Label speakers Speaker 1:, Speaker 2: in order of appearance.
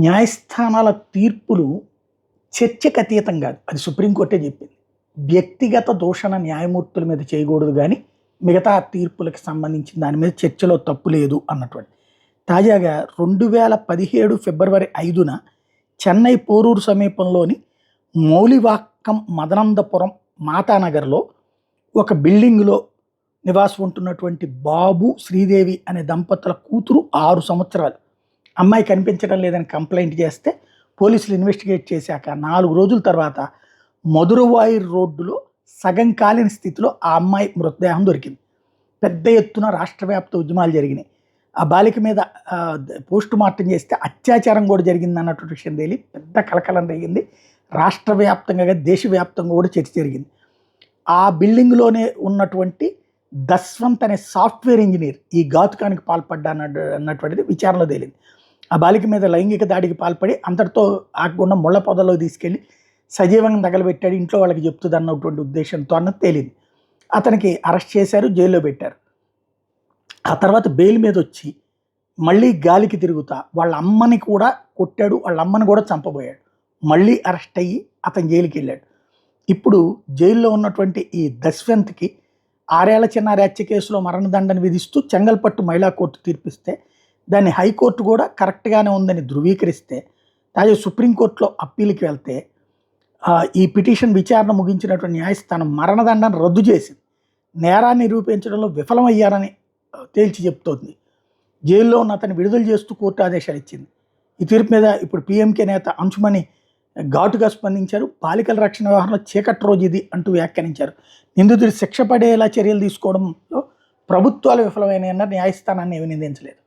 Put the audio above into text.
Speaker 1: న్యాయస్థానాల తీర్పులు చర్చకు అతీతం కాదు. అది సుప్రీంకోర్టే చెప్పింది. వ్యక్తిగత దూషణ న్యాయమూర్తుల మీద చేయకూడదు కానీ మిగతా తీర్పులకు సంబంధించిన దాని మీద చర్చలో తప్పు లేదు అన్నటువంటి. తాజాగా 2017 ఫిబ్రవరి 5న చెన్నై పోరూరు సమీపంలోని మౌలివాక్కం మదనందపురం మాతానగర్లో ఒక బిల్డింగ్లో నివాసం ఉంటున్నటువంటి బాబు శ్రీదేవి అనే దంపతుల కూతురు 6 సంవత్సరాలు అమ్మాయి కనిపించడం లేదని కంప్లైంట్ చేస్తే పోలీసులు ఇన్వెస్టిగేట్ చేశాక 4 రోజుల తర్వాత మధురవాయి రోడ్డులో సగం కాలిన స్థితిలో ఆ అమ్మాయి మృతదేహం దొరికింది. పెద్ద ఎత్తున రాష్ట్ర వ్యాప్త ఉద్యమాలు జరిగినాయి. ఆ బాలిక మీద పోస్ట్ మార్టం చేస్తే అత్యాచారం కూడా జరిగింది అన్నటువంటి విషయం తేలి పెద్ద కలకలం జరిగింది. రాష్ట్ర వ్యాప్తంగా దేశవ్యాప్తంగా కూడా చర్చ జరిగింది. ఆ బిల్డింగ్లోనే ఉన్నటువంటి దస్వంత్ అనే సాఫ్ట్వేర్ ఇంజనీర్ ఈ ఘాతుకానికి పాల్పడ్డా అన్నటువంటిది విచారణలో తేలింది. ఆ బాలిక మీద లైంగిక దాడికి పాల్పడి అంతటితో ఆగకుండా ముళ్ళ పొదలో తీసుకెళ్ళి సజీవంగా తగలబెట్టాడు, ఇంట్లో వాళ్ళకి చెప్తుంది అన్నటువంటి ఉద్దేశంతో అన్నది తేలింది. అతనికి అరెస్ట్ చేశారు, జైల్లో పెట్టారు. ఆ తర్వాత బెయిల్ మీద వచ్చి మళ్ళీ గాలికి తిరుగుతా వాళ్ళ అమ్మని కూడా కొట్టాడు, వాళ్ళ అమ్మని కూడా చంపబోయాడు. మళ్ళీ అరెస్ట్ అయ్యి అతను జైలుకి వెళ్ళాడు. ఇప్పుడు జైల్లో ఉన్నటువంటి ఈ దస్వంత్కి 6 ఏళ్ల చిన్నారి హత్య కేసులో మరణదండన విధిస్తూ చెంగల్పట్టు మహిళా కోర్టు తీర్పిస్తే దాన్ని హైకోర్టు కూడా కరెక్ట్గానే ఉందని ధృవీకరిస్తే తాజా సుప్రీంకోర్టులో అప్పీల్కి వెళ్తే ఈ పిటిషన్ విచారణ ముగించినటువంటి న్యాయస్థానం మరణదండను రద్దు చేసింది. నేరాన్ని నిరూపించడంలో విఫలమయ్యారని తేల్చి చెప్తోంది. జైల్లో ఉన్న అతన్ని విడుదల చేస్తూ కోర్టు ఆదేశాలు ఇచ్చింది. ఈ తీర్పు మీద ఇప్పుడు పీఎంకే నేత అంశుమణి ఘాటుగా స్పందించారు. బాలికల రక్షణ వ్యవహారంలో చీకటి రోజు ఇది అంటూ వ్యాఖ్యానించారు. నిందితుడి శిక్ష పడేలా చర్యలు తీసుకోవడంలో ప్రభుత్వాలు విఫలమైనాయన్న న్యాయస్థానాన్ని ఏమీ నిందించలేదు.